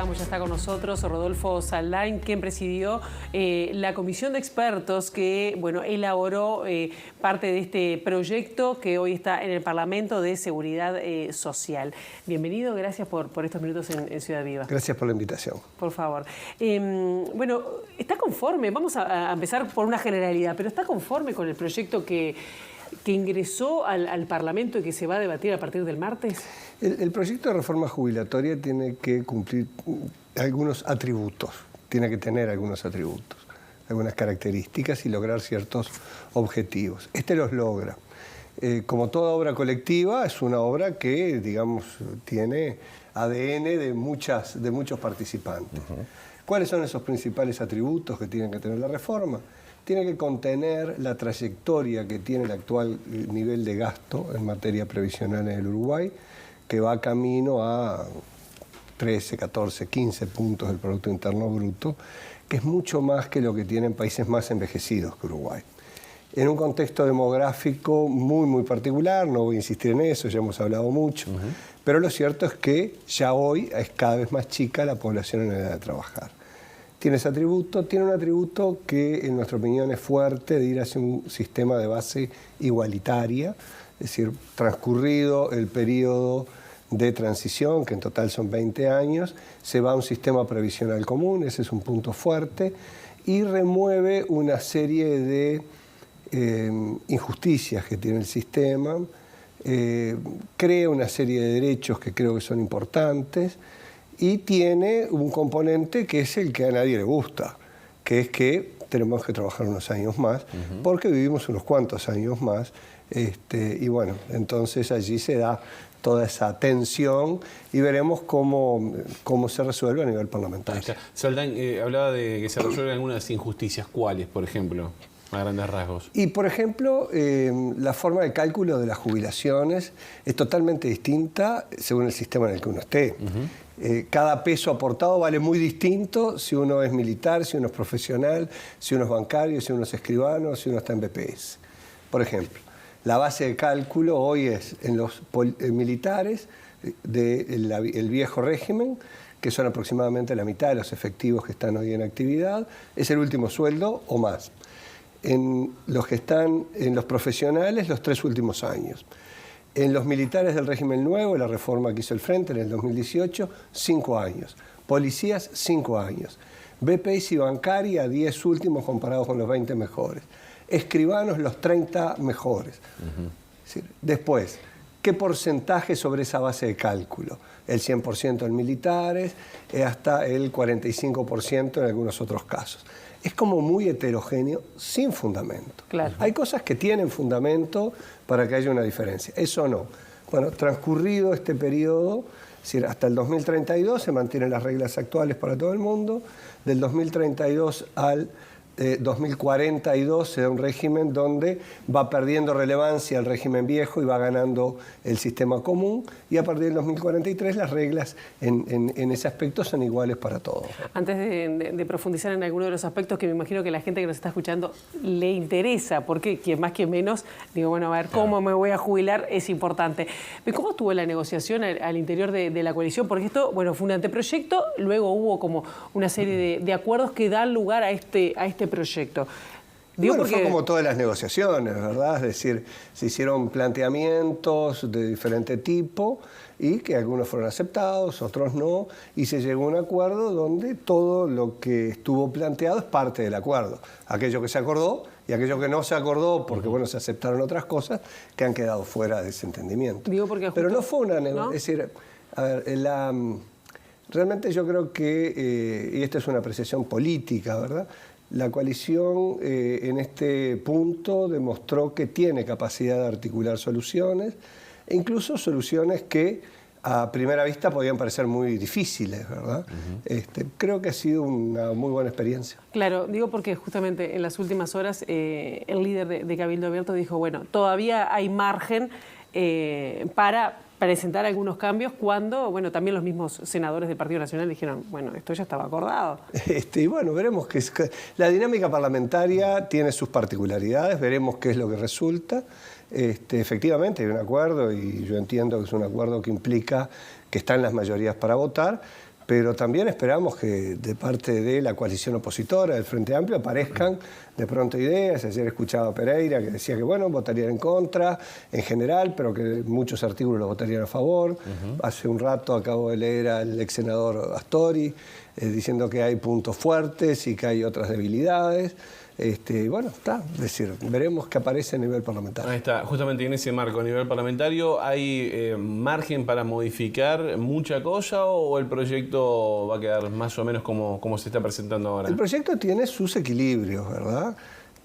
contábamos, ya está con nosotros Rodolfo Saldain, quien presidió la comisión de expertos que elaboró parte de este proyecto que hoy está en el Parlamento de Seguridad Social. Bienvenido, gracias por estos minutos en Ciudad Viva. Gracias por la invitación. Por favor. ¿Está conforme? Vamos a empezar por una generalidad, pero ¿está conforme con el proyecto que ingresó al Parlamento y que se va a debatir a partir del martes? El proyecto de reforma jubilatoria tiene que cumplir algunos atributos, tiene que tener algunos atributos, algunas características y lograr ciertos objetivos. Este los logra. Como toda obra colectiva, es una obra que, digamos, tiene ADN de muchos participantes. ¿Cuáles son esos principales atributos que tienen que tener la reforma? Tiene que contener la trayectoria que tiene el actual nivel de gasto en materia previsional en el Uruguay, que va camino a 13, 14, 15 puntos del Producto Interno Bruto, que es mucho más que lo que tienen países más envejecidos que Uruguay. En un contexto demográfico muy particular, no voy a insistir en eso, ya hemos hablado mucho, pero lo cierto es que ya hoy es cada vez más chica la población en edad de trabajar. Tiene ese atributo, tiene un atributo que en nuestra opinión es fuerte, de ir hacia un sistema de base igualitaria, es decir, transcurrido el periodo de transición, que en total son 20 años, se va a un sistema previsional común, ese es un punto fuerte, y remueve una serie de injusticias que tiene el sistema, crea una serie de derechos que creo que son importantes, y tiene un componente que es el que a nadie le gusta, que es que tenemos que trabajar unos años más, porque vivimos unos cuantos años más, y bueno, entonces allí se da toda esa tensión y veremos cómo se resuelve a nivel parlamentario. Saldain hablaba de que se resuelven algunas injusticias. ¿Cuáles, por ejemplo, a grandes rasgos? Y, por ejemplo, la forma de cálculo de las jubilaciones es totalmente distinta según el sistema en el que uno esté. Cada peso aportado vale muy distinto si uno es militar, si uno es profesional, si uno es bancario, si uno es escribano, si uno está en BPS. Por ejemplo, la base de cálculo hoy es en los militares del viejo régimen, que son aproximadamente la mitad de los efectivos que están hoy en actividad, es el último sueldo o más. En los que están en los profesionales, los 3 últimos años. En los militares del régimen nuevo, la reforma que hizo el Frente en el 2018, 5 años. Policías, 5 años. BPS y bancaria, 10 últimos comparados con los 20 mejores. Escribanos, los 30 mejores. Es decir, después, ¿qué porcentaje sobre esa base de cálculo? El 100% en militares, hasta el 45% en algunos otros casos. Es como muy heterogéneo, sin fundamento. Claro. Hay cosas que tienen fundamento para que haya una diferencia, eso no. Bueno, transcurrido este periodo, es decir, hasta el 2032 se mantienen las reglas actuales para todo el mundo, del 2032 al 2042 se da un régimen donde va perdiendo relevancia el régimen viejo y va ganando el sistema común, y a partir del 2043 las reglas en ese aspecto son iguales para todos. Antes de profundizar en alguno de los aspectos que me imagino que la gente que nos está escuchando le interesa, porque quien más que menos, digo, bueno, a ver, ¿cómo me voy a jubilar? Es importante. ¿Cómo estuvo la negociación al interior de la coalición? Porque esto, bueno, fue un anteproyecto, luego hubo como una serie de acuerdos que dan lugar a este proyecto. Fue como todas las negociaciones, ¿verdad? Es decir, se hicieron planteamientos de diferente tipo y que algunos fueron aceptados, otros no, y se llegó a un acuerdo donde todo lo que estuvo planteado es parte del acuerdo. Aquello que se acordó y aquello que no se acordó, porque bueno, se aceptaron otras cosas que han quedado fuera de ese entendimiento. Pero no fue una negociación, ¿no? Es decir, a ver, realmente yo creo que, y esta es una apreciación política, ¿verdad? La coalición en este punto demostró que tiene capacidad de articular soluciones, e incluso soluciones que a primera vista podían parecer muy difíciles, ¿verdad? Creo que ha sido una muy buena experiencia. Claro, digo porque justamente en las últimas horas el líder de Cabildo Abierto dijo, bueno, todavía hay margen para presentar algunos cambios cuando, bueno, también los mismos senadores del Partido Nacional dijeron, bueno, esto ya estaba acordado. Y bueno, veremos que la dinámica parlamentaria tiene sus particularidades, veremos qué es lo que resulta. Efectivamente hay un acuerdo y yo entiendo que es un acuerdo que implica que están las mayorías para votar, pero también esperamos que de parte de la coalición opositora del Frente Amplio aparezcan de pronto ideas. Ayer escuchaba a Pereira que decía que bueno, votarían en contra en general, pero que muchos artículos los votarían a favor. Hace un rato acabo de leer al ex senador Astori diciendo que hay puntos fuertes y que hay otras debilidades. Bueno, está, es decir, veremos qué aparece a nivel parlamentario. Ahí está, justamente en ese marco a nivel parlamentario, ¿hay margen para modificar mucha cosa o el proyecto va a quedar más o menos como se está presentando ahora? El proyecto tiene sus equilibrios, ¿verdad?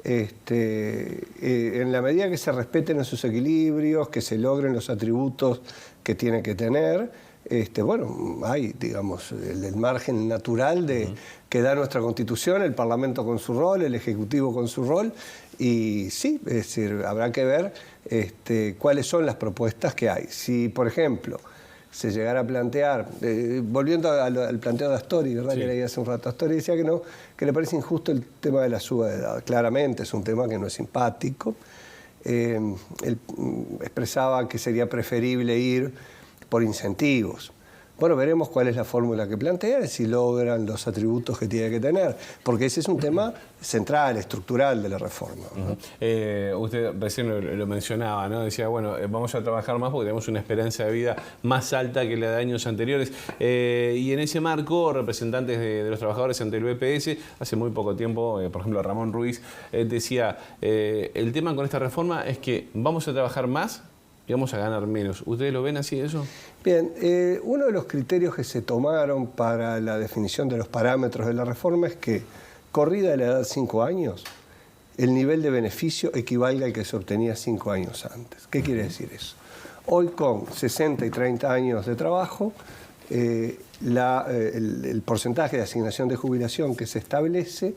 En la medida que se respeten esos equilibrios, que se logren los atributos que tiene que tener, bueno, hay, digamos, el margen natural que da nuestra Constitución, el Parlamento con su rol, el Ejecutivo con su rol, y sí, es decir, habrá que ver cuáles son las propuestas que hay. Si, por ejemplo, se llegara a plantear, volviendo al planteo de Astori, ¿verdad? Sí. Que leí hace un rato, Astori decía que no, que le parece injusto el tema de la suba de edad. Claramente es un tema que no es simpático. Él expresaba que sería preferible ir por incentivos. Bueno, veremos cuál es la fórmula que plantea, si logran los atributos que tiene que tener, porque ese es un tema central, estructural de la reforma, ¿no? Usted recién lo mencionaba, ¿no? Decía, bueno, vamos a trabajar más porque tenemos una esperanza de vida más alta que la de años anteriores. Y en ese marco, representantes de los trabajadores ante el BPS, hace muy poco tiempo, por ejemplo, Ramón Ruiz, decía, el tema con esta reforma es que vamos a trabajar más y vamos a ganar menos. ¿Ustedes lo ven así eso? Bien, uno de los criterios que se tomaron para la definición de los parámetros de la reforma es que, corrida de la edad 5 años, el nivel de beneficio equivalga al que se obtenía 5 años antes. ¿Qué quiere decir eso? Hoy, con 60 y 30 años de trabajo, el porcentaje de asignación de jubilación que se establece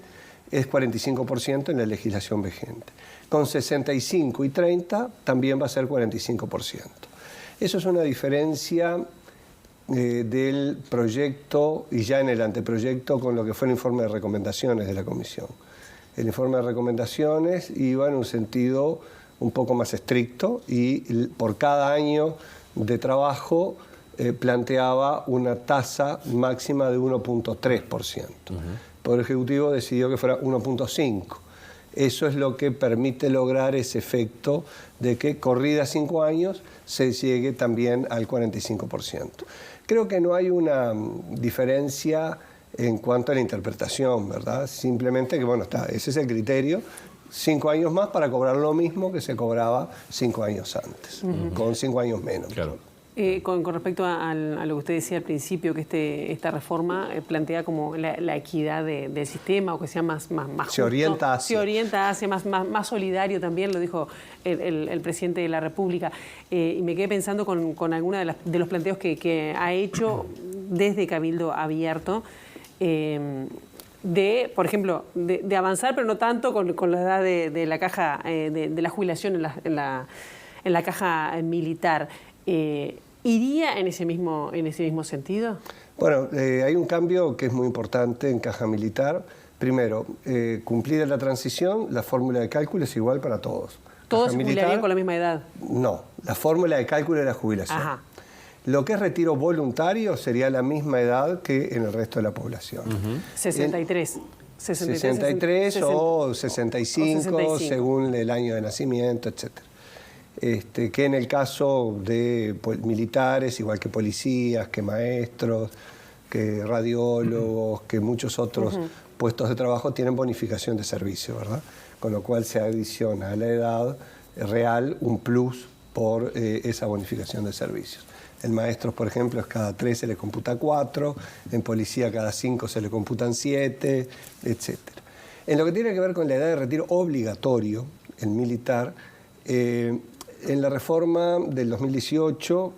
es 45% en la legislación vigente. Con 65 y 30 también va a ser 45%. Eso es una diferencia del proyecto y ya en el anteproyecto con lo que fue el informe de recomendaciones de la Comisión. El informe de recomendaciones iba en un sentido un poco más estricto y por cada año de trabajo planteaba una tasa máxima de 1.3%. El Poder Ejecutivo decidió que fuera 1.5%. Eso es lo que permite lograr ese efecto de que, corrida 5 años, se llegue también al 45%. Creo que no hay una diferencia en cuanto a la interpretación, ¿verdad? Simplemente que, bueno, está, ese es el criterio. 5 años más para cobrar lo mismo que se cobraba 5 años antes, con 5 años menos. Claro. Con respecto a lo que usted decía al principio, que esta reforma plantea como la equidad del sistema, o que sea más justo. Se orienta hacia más solidario también, lo dijo el presidente de la República. Y me quedé pensando con algunos de los planteos que ha hecho desde Cabildo Abierto, por ejemplo, de avanzar, pero no tanto con la edad de la caja de la jubilación en la caja militar. ¿Iría en ese mismo sentido? Bueno, hay un cambio que es muy importante en caja militar. Primero, cumplida la transición, la fórmula de cálculo es igual para todos. ¿Todos se jubilarían con la misma edad? No, la fórmula de cálculo de la jubilación. Ajá. Lo que es retiro voluntario sería la misma edad que en el resto de la población. 63. 63 o 65, según el año de nacimiento, etc. Que en el caso de militares, igual que policías, que maestros, que radiólogos, que muchos otros puestos de trabajo tienen bonificación de servicio, ¿verdad? Con lo cual se adiciona a la edad real un plus por esa bonificación de servicios. En maestros, por ejemplo, es cada 3 se le computa 4, en policía cada 5 se le computan 7, etc. En lo que tiene que ver con la edad de retiro obligatorio, el militar, en la reforma del 2018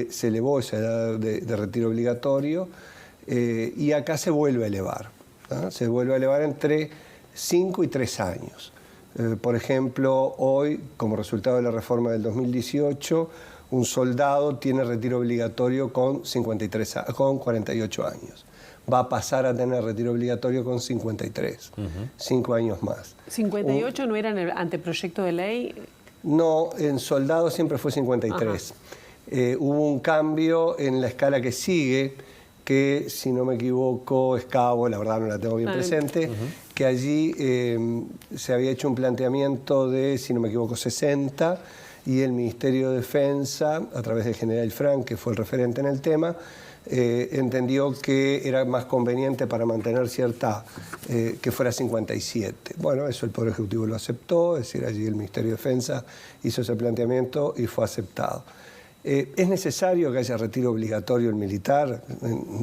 se elevó esa edad de retiro obligatorio y acá se vuelve a elevar. ¿Ah? Se vuelve a elevar entre 5 y 3 años. Por ejemplo, hoy, como resultado de la reforma del 2018, un soldado tiene retiro obligatorio con 48 años. Va a pasar a tener retiro obligatorio con 53, 5 años más. ¿58 no era en el anteproyecto de ley? No, en soldados siempre fue 53. Hubo un cambio en la escala que sigue, que, si no me equivoco, es Cabo, la verdad no la tengo bien presente, que allí se había hecho un planteamiento de, si no me equivoco, 60, y el Ministerio de Defensa, a través del general Frank, que fue el referente en el tema, entendió que era más conveniente para mantener cierta, que fuera 57. Bueno, eso el Poder Ejecutivo lo aceptó, es decir, allí el Ministerio de Defensa hizo ese planteamiento y fue aceptado. ¿Es necesario que haya retiro obligatorio el militar?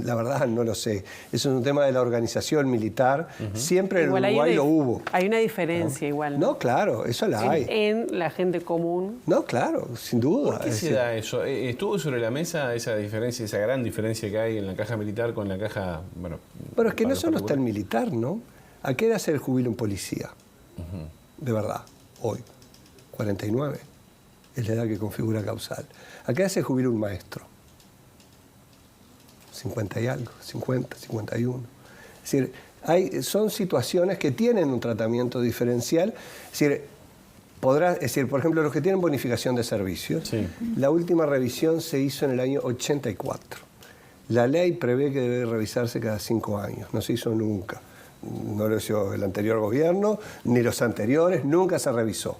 La verdad no lo sé. Eso es un tema de la organización militar. Siempre en Uruguay lo hubo. Hay una diferencia igual. No, claro, eso la hay. En la gente común. No, claro, sin duda. ¿Por qué se da eso? ¿Estuvo sobre la mesa esa diferencia, esa gran diferencia que hay en la caja militar con la caja, bueno... Pero es que no solo está el militar, ¿no? ¿A qué edad se jubila un policía? De verdad, hoy, 49. Es la edad que configura causal. ¿A qué edad se jubila un maestro? 50 y algo, 50, 51. Es decir, son situaciones que tienen un tratamiento diferencial. Es decir, por ejemplo, los que tienen bonificación de servicios, la última revisión se hizo en el año 84. La ley prevé que debe revisarse cada 5 años, no se hizo nunca. No lo hizo el anterior gobierno, ni los anteriores, nunca se revisó.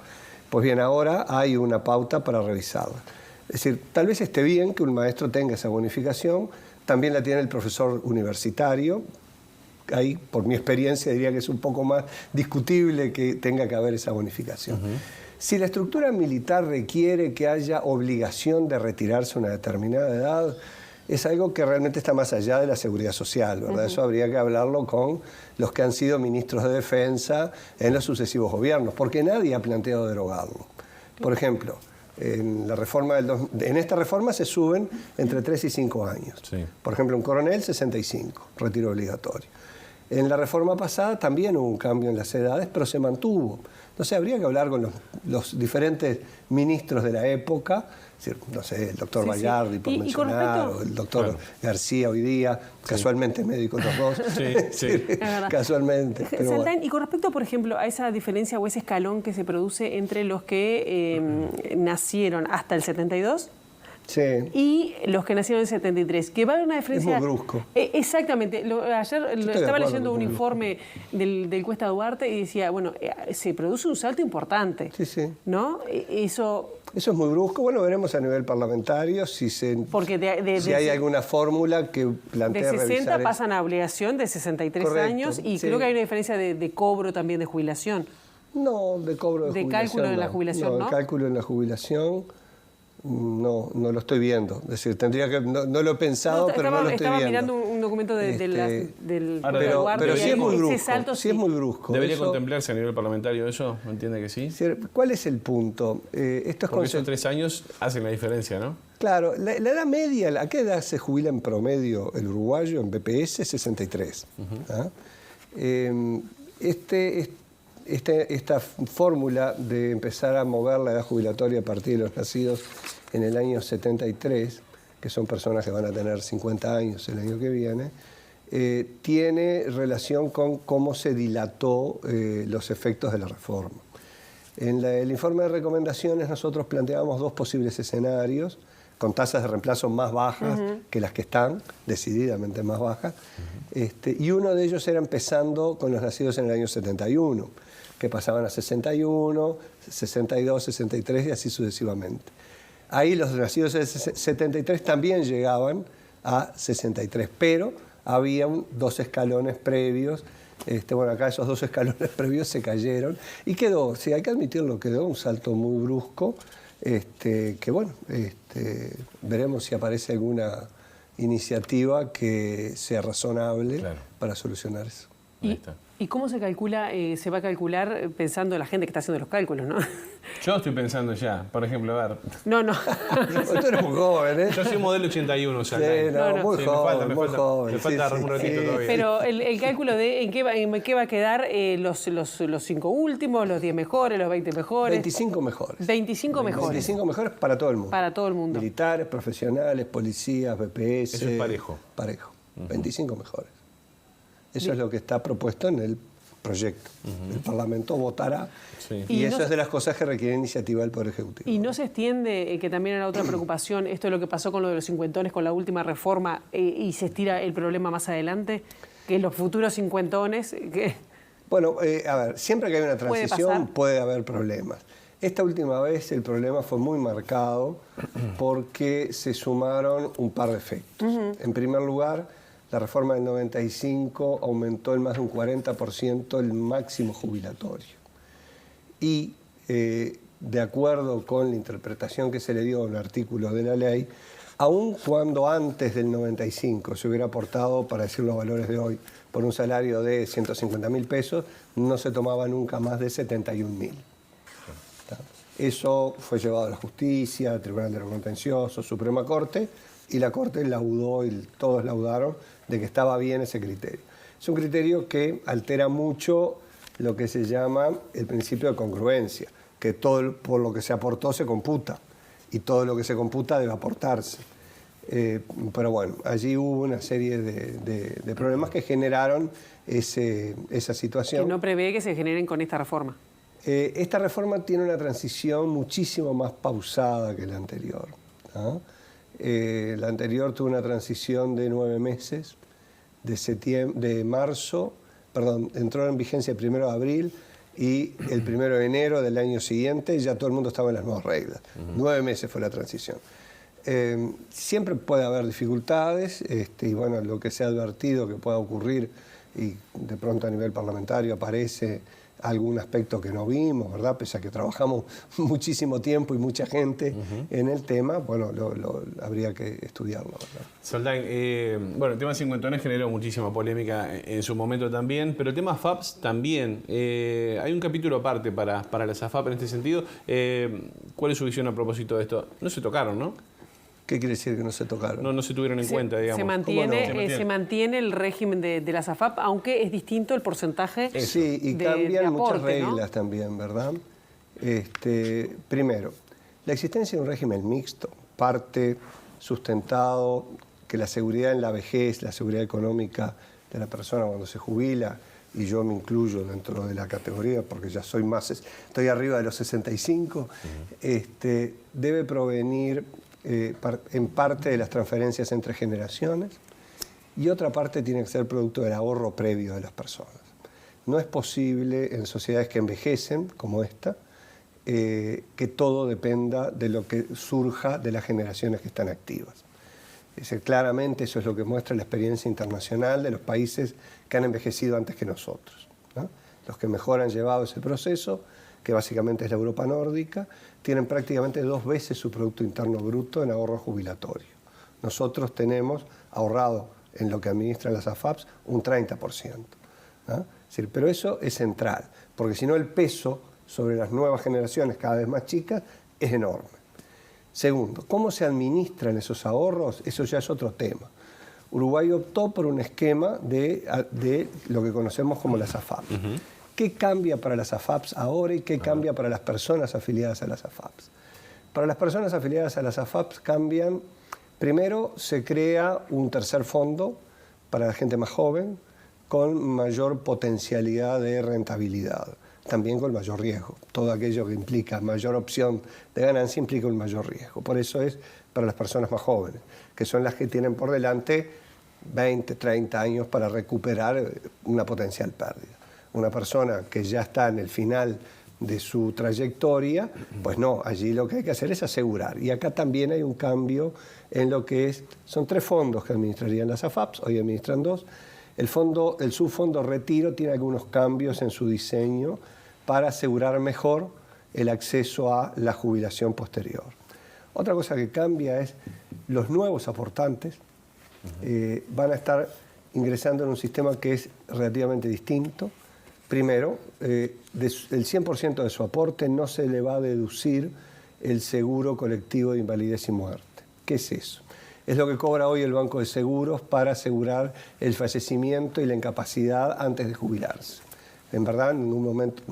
Pues bien, ahora hay una pauta para revisarla. Es decir, tal vez esté bien que un maestro tenga esa bonificación, también la tiene el profesor universitario. Ahí, por mi experiencia, diría que es un poco más discutible que tenga que haber esa bonificación. Si la estructura militar requiere que haya obligación de retirarse a una determinada edad, es algo que realmente está más allá de la seguridad social, ¿verdad? Eso habría que hablarlo con los que han sido ministros de defensa en los sucesivos gobiernos, porque nadie ha planteado derogarlo. Por ejemplo, en esta reforma se suben entre 3 y 5 años. Por ejemplo, un coronel, 65, retiro obligatorio. En la reforma pasada también hubo un cambio en las edades, pero se mantuvo. Entonces habría que hablar con los diferentes ministros de la época, es decir, no sé, el doctor Bayardi, por mencionar, o el doctor García hoy día, casualmente médicos los dos, casualmente. Pero Saldain, y con respecto, por ejemplo, a esa diferencia o ese escalón que se produce entre los que nacieron hasta el 72... y los que nacieron en el 73, que va a haber una diferencia... Es muy brusco. Exactamente. Ayer estaba leyendo un informe del Cuesta Duarte y decía, bueno, se produce un salto importante. ¿No? Eso es muy brusco. Bueno, veremos a nivel parlamentario si hay alguna fórmula que plantea de 60 revisar pasan a obligación de 63 años y creo que hay una diferencia de cobro también de jubilación. No, de cobro de jubilación. De cálculo en la jubilación, ¿no? De cálculo en la jubilación. No lo estoy viendo. Es decir, tendría que... No lo he pensado, pero no lo estoy viendo. Estaba mirando un documento del pero sí es muy brusco. Sí es muy brusco. ¿Debería contemplarse a nivel parlamentario eso? ¿Me entiende que sí? ¿Cuál es el punto? Porque esos 3 años hacen la diferencia, ¿no? Claro. La edad media, ¿a qué edad se jubila en promedio el uruguayo en BPS? 63. Esta fórmula de empezar a mover la edad jubilatoria a partir de los nacidos en el año 73, que son personas que van a tener 50 años el año que viene, tiene relación con cómo se dilató los efectos de la reforma. En el informe de recomendaciones nosotros planteábamos 2 posibles escenarios, con tasas de reemplazo más bajas que las que están, decididamente más bajas, y uno de ellos era empezando con los nacidos en el año 71, que pasaban a 61, 62, 63 y así sucesivamente. Ahí los nacidos en 73 también llegaban a 63, pero había 2 escalones previos. Bueno, acá esos 2 escalones previos se cayeron y quedó, sí, hay que admitirlo, quedó un salto muy brusco, que bueno, veremos si aparece alguna iniciativa que sea razonable para solucionar eso. ¿Y cómo se calcula? Se va a calcular pensando en la gente que está haciendo los cálculos, ¿no? Yo estoy pensando ya, por ejemplo, a ver. No. Tú eres muy joven, ¿eh? Yo soy modelo 81, sí, muy joven, muy joven. Me falta un ratito todavía. Pero el cálculo de en qué va a quedar los 5 últimos, los 10 mejores, los 20 mejores. 25 mejores. 25 mejores. 25 mejores para todo el mundo. Para todo el mundo. Militares, profesionales, policías, BPS. Eso es parejo. Parejo. 25 mejores. Eso es lo que está propuesto en el proyecto. El Parlamento votará. Sí. Y no eso se- es de las cosas que requieren iniciativa del Poder Ejecutivo. Y no se extiende, que también era otra preocupación, esto es lo que pasó con lo de los cincuentones, con la última reforma, y se estira el problema más adelante, que los futuros cincuentones... Bueno, a ver, siempre que hay una ¿Puede transición pasar? puede haber problemas. Esta última vez el problema fue muy marcado porque se sumaron un par de efectos. En primer lugar, la reforma del 95 aumentó en más de un 40% el máximo jubilatorio. Y de acuerdo con la interpretación que se le dio a un artículo de la ley, aun cuando antes del 95 se hubiera aportado, para decir los valores de hoy, por un salario de 150.000 pesos, no se tomaba nunca más de 71.000. Eso fue llevado a la justicia, Tribunal de lo Contencioso, Suprema Corte, y la Corte laudó, y todos laudaron, de que estaba bien ese criterio. Es un criterio que altera mucho lo que se llama el principio de congruencia, que todo por lo que se aportó se computa, y todo lo que se computa debe aportarse. Pero bueno, allí hubo una serie de problemas que generaron esa situación. Que no prevé que se generen con esta reforma. Esta reforma tiene una transición muchísimo más pausada que la anterior, ¿no? La anterior tuvo una transición de 9 meses, de marzo, perdón, entró en vigencia el 1 de abril y el 1 de enero del año siguiente ya todo el mundo estaba en las nuevas reglas. 9 meses fue la transición. Siempre puede haber dificultades, y bueno, lo que se ha advertido que pueda ocurrir, y de pronto a nivel parlamentario aparece algún aspecto que no vimos, ¿verdad? Pese a que trabajamos muchísimo tiempo y mucha gente en el tema, bueno, habría que estudiarlo, ¿verdad? Soldán, bueno, el tema cincuentones generó muchísima polémica en su momento también, pero el tema FAPS también. Hay un capítulo aparte para las AFAP en este sentido. ¿Cuál es su visión a propósito de esto? No se tocaron, ¿no? ¿Qué quiere decir que no se tocaron? No se tuvieron en cuenta, digamos. Se ¿Cómo mantiene, no? se mantiene el régimen de las AFAP, aunque es distinto el porcentaje Sí, y de cambian muchas aporte, ¿no? reglas también, ¿verdad? Primero, la existencia de un régimen mixto parte sustentado que la seguridad en la vejez, la seguridad económica de la persona cuando se jubila, y yo me incluyo dentro de la categoría porque ya soy más, estoy arriba de los 65, debe provenir en parte de las transferencias entre generaciones y otra parte tiene que ser producto del ahorro previo de las personas. No es posible en sociedades que envejecen, como esta, que todo dependa de lo que surja de las generaciones que están activas. Es decir, claramente eso es lo que muestra la experiencia internacional de los países que han envejecido antes que nosotros, ¿no? Los que mejor han llevado ese proceso, que básicamente es la Europa nórdica, tienen prácticamente 2 veces su Producto Interno Bruto en ahorro jubilatorio. Nosotros tenemos ahorrado en lo que administran las AFAPs un 30%, ¿no? Es decir, pero eso es central, porque si no el peso sobre las nuevas generaciones cada vez más chicas es enorme. Segundo, ¿cómo se administran esos ahorros? Eso ya es otro tema. Uruguay optó por un esquema de lo que conocemos como las AFAP. ¿Qué cambia para las AFAPs ahora y qué cambia para las personas afiliadas a las AFAPs? Para las personas afiliadas a las AFAPs cambian, primero se crea un tercer fondo para la gente más joven con mayor potencialidad de rentabilidad, también con mayor riesgo. Todo aquello que implica mayor opción de ganancia implica un mayor riesgo. Por eso es para las personas más jóvenes, que son las que tienen por delante 20, 30 años para recuperar una potencial pérdida. Una persona que ya está en el final de su trayectoria, pues no, allí lo que hay que hacer es asegurar. Y acá también hay un cambio en lo que es, son 3 fondos que administrarían las AFAPs, hoy administran 2. El subfondo retiro tiene algunos cambios en su diseño para asegurar mejor el acceso a la jubilación posterior. Otra cosa que cambia es los nuevos aportantes van a estar ingresando en un sistema que es relativamente distinto. Primero, del 100% de su aporte no se le va a deducir el seguro colectivo de invalidez y muerte. ¿Qué es eso? Es lo que cobra hoy el Banco de Seguros para asegurar el fallecimiento y la incapacidad antes de jubilarse. En verdad, en ningún momento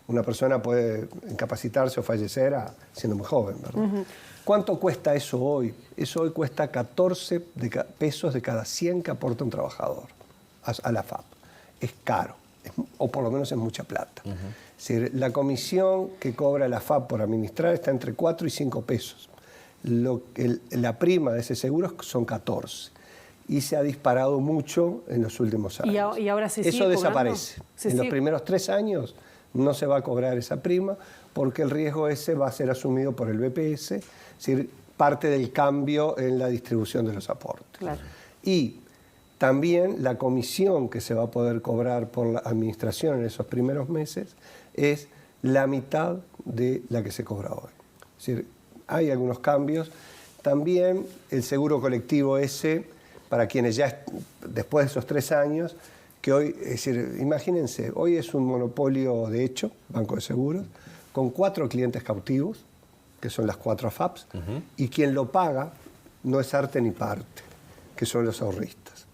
una persona puede incapacitarse o fallecer siendo muy joven, ¿verdad? ¿Cuánto cuesta eso hoy? Eso hoy cuesta 14 pesos de cada 100 que aporta un trabajador a la FAP. Es caro. o por lo menos es mucha plata. Es decir, la comisión que cobra la AFAP por administrar está entre 4 y 5 pesos. La prima de ese seguro son 14. Y se ha disparado mucho en los últimos años. ¿Y ahora se sigue Eso cobrando? desaparece. En los primeros 3 años no se va a cobrar esa prima porque el riesgo ese va a ser asumido por el BPS, es decir, parte del cambio en la distribución de los aportes. Claro. Y también la comisión que se va a poder cobrar por la administración en esos primeros meses es la mitad de la que se cobra hoy. Es decir, hay algunos cambios. También el seguro colectivo ese, para quienes ya después de esos 3 años, que hoy, es decir, imagínense, hoy es un monopolio de hecho, Banco de Seguros, con 4 clientes cautivos, que son las 4 AFAPs, y quien lo paga no es arte ni parte, que son los ahorristas.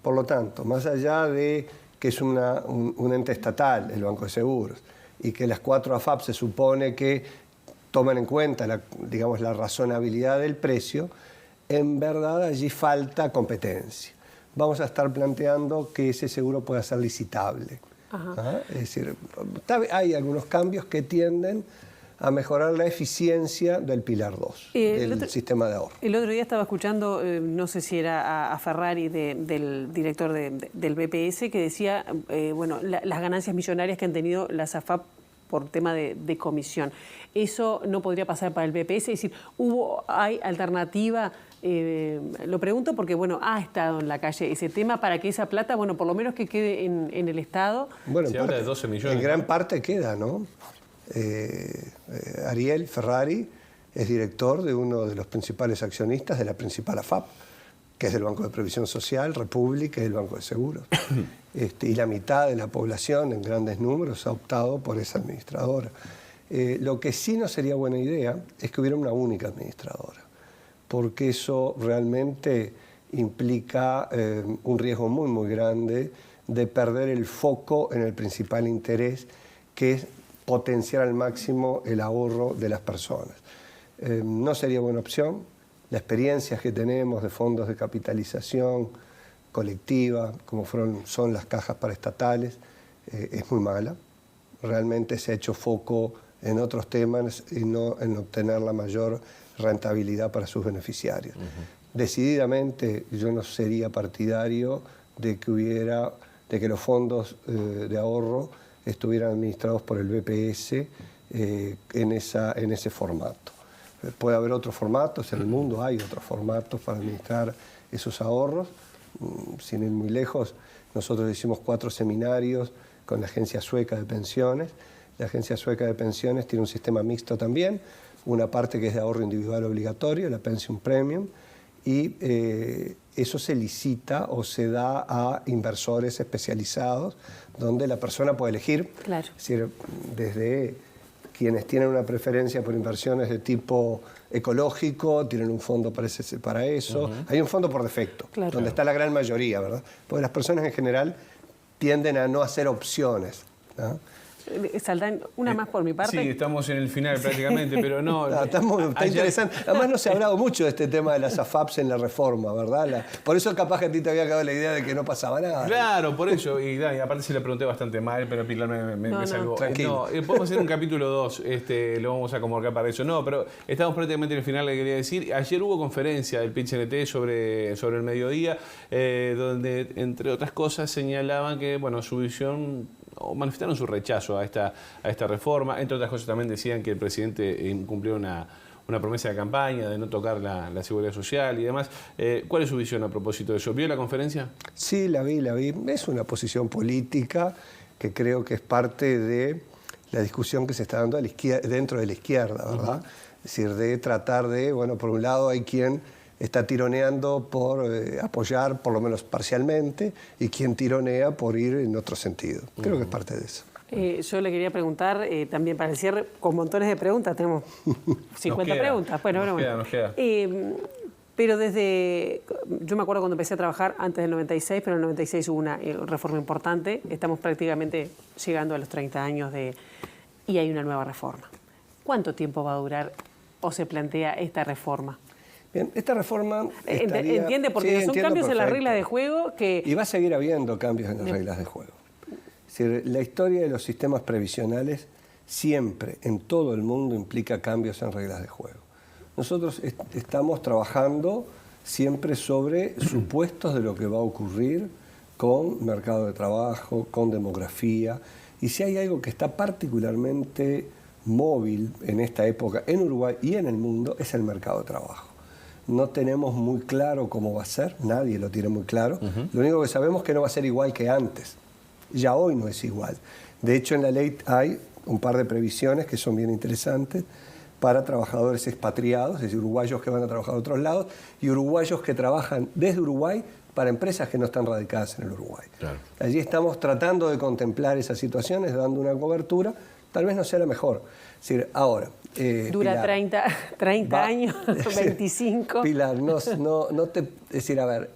Por lo tanto, más allá de que es un ente estatal, el Banco de Seguros, y que las 4 AFAP se supone que toman en cuenta la razonabilidad del precio, en verdad allí falta competencia. Vamos a estar planteando que ese seguro pueda ser licitable. Es decir, hay algunos cambios que tienden a mejorar la eficiencia del Pilar 2, del sistema de ahorro. El otro día estaba escuchando, no sé si era a Ferrari, del director del BPS, que decía, las ganancias millonarias que han tenido las AFAP por tema de comisión. ¿Eso no podría pasar para el BPS? Es decir, ¿hay alternativa? Lo pregunto porque, ha estado en la calle ese tema para que esa plata, por lo menos que quede en el Estado. Bueno, se habla de 12 millones. En gran parte queda, ¿no? Ariel Ferrari es director de uno de los principales accionistas de la principal AFAP, que es del Banco de Previsión Social, República y el Banco de Seguros. Y la mitad de la población, en grandes números, ha optado por esa administradora. Lo que sí no sería buena idea es que hubiera una única administradora, porque eso realmente implica un riesgo muy, muy grande de perder el foco en el principal interés, que es potenciar al máximo el ahorro de las personas. No sería buena opción. La experiencia que tenemos de fondos de capitalización colectiva, como son las cajas paraestatales, es muy mala. Realmente se ha hecho foco en otros temas y no en obtener la mayor rentabilidad para sus beneficiarios. Decididamente yo no sería partidario de que los fondos de ahorro estuvieran administrados por el BPS en ese formato. Puede haber otros formatos, en el mundo hay otros formatos para administrar esos ahorros. Sin ir muy lejos, nosotros hicimos 4 seminarios con la Agencia Sueca de Pensiones. La Agencia Sueca de Pensiones tiene un sistema mixto también, una parte que es de ahorro individual obligatorio, la Pension Premium, y eso se licita o se da a inversores especializados, donde la persona puede elegir, claro. Es decir, desde quienes tienen una preferencia por inversiones de tipo ecológico, tienen un fondo para eso. Hay un fondo por defecto, claro, donde está la gran mayoría, ¿verdad? Porque las personas en general tienden a no hacer opciones, ¿no? Saltan una más por mi parte. Sí, estamos en el final prácticamente, pero no. Está interesante. Además no se ha hablado mucho de este tema de las AFAPs en la reforma, ¿verdad? Por eso capaz que a ti te había quedado la idea de que no pasaba nada. Claro, por eso. Y aparte se le pregunté bastante mal, pero Pilar me salvó. Tranquilo. Podemos hacer un capítulo 2, lo vamos a convocar para eso. No, pero estamos prácticamente en el final, le quería decir. Ayer hubo conferencia del PIT-CNT sobre el mediodía, donde, entre otras cosas, señalaban que, su visión, o manifestaron su rechazo a esta reforma. Entre otras cosas también decían que el presidente incumplió una promesa de campaña de no tocar la seguridad social y demás. ¿Cuál es su visión a propósito de eso? ¿Vio la conferencia? Sí, la vi. Es una posición política que creo que es parte de la discusión que se está dando dentro de la izquierda, ¿verdad? Es decir, de tratar de, por un lado hay quien está tironeando por apoyar, por lo menos parcialmente, y quien tironea por ir en otro sentido. Creo que es parte de eso. Yo le quería preguntar, también para el cierre, con montones de preguntas, tenemos 50 preguntas. Nos queda. Pero yo me acuerdo cuando empecé a trabajar antes del 96, pero en el 96 hubo una reforma importante. Estamos prácticamente llegando a los 30 años y hay una nueva reforma. ¿Cuánto tiempo va a durar o se plantea esta reforma? Bien, esta reforma ¿Entiende? Porque son cambios en las reglas de juego que... Y va a seguir habiendo cambios en las reglas de juego. Es Es decir, la historia de los sistemas previsionales siempre, en todo el mundo, implica cambios en reglas de juego. Nosotros estamos trabajando siempre sobre supuestos de lo que va a ocurrir con mercado de trabajo, con demografía. Y si hay algo que está particularmente móvil en esta época, en Uruguay y en el mundo, es el mercado de trabajo. No tenemos muy claro cómo va a ser, nadie lo tiene muy claro. Lo único que sabemos es que no va a ser igual que antes. Ya hoy no es igual. De hecho, en la ley hay un par de previsiones que son bien interesantes para trabajadores expatriados, es decir, uruguayos que van a trabajar a otros lados, y uruguayos que trabajan desde Uruguay para empresas que no están radicadas en el Uruguay. Claro. Allí estamos tratando de contemplar esas situaciones, dando una cobertura, tal vez no sea la mejor. Es decir, ahora... Dura Pilar, 30 años, 25. Pilar, es decir, a ver,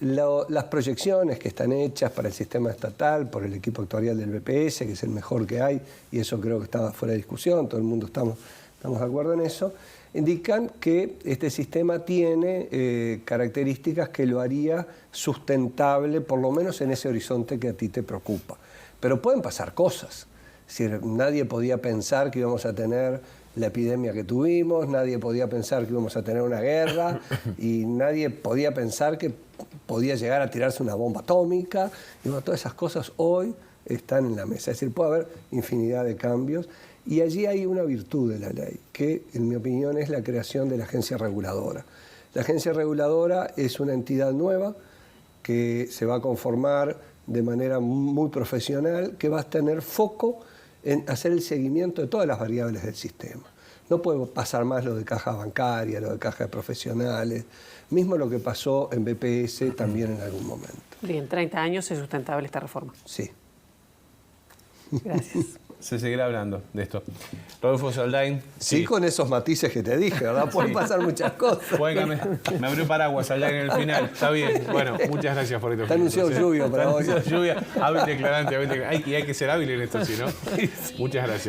las proyecciones que están hechas para el sistema estatal, por el equipo actuarial del BPS, que es el mejor que hay, y eso creo que estaba fuera de discusión, todo el mundo estamos de acuerdo en eso, indican que este sistema tiene características que lo haría sustentable, por lo menos en ese horizonte que a ti te preocupa. Pero pueden pasar cosas. Es decir, nadie podía pensar que íbamos a tener la epidemia que tuvimos, nadie podía pensar que íbamos a tener una guerra y nadie podía pensar que podía llegar a tirarse una bomba atómica. Y bueno, todas esas cosas hoy están en la mesa. Es decir, puede haber infinidad de cambios y allí hay una virtud de la ley, que en mi opinión es la creación de la agencia reguladora. La agencia reguladora es una entidad nueva que se va a conformar de manera muy profesional, que va a tener foco en hacer el seguimiento de todas las variables del sistema. No puede pasar más lo de caja bancaria, lo de caja de profesionales, mismo lo que pasó en BPS también en algún momento. Bien, 30 años es sustentable esta reforma. Sí. Gracias. Se seguirá hablando de esto. Rodolfo Saldain. Sí, con esos matices que te dije, ¿verdad? Pueden pasar muchas cosas. Me abrió paraguas Saldain en el final. Está bien. Bueno, muchas gracias por esto. Está anunciado lluvia para hoy. Está anunciado lluvia. Hábil declarante. Y hay que ser hábil en esto, ¿sí, no? Muchas gracias.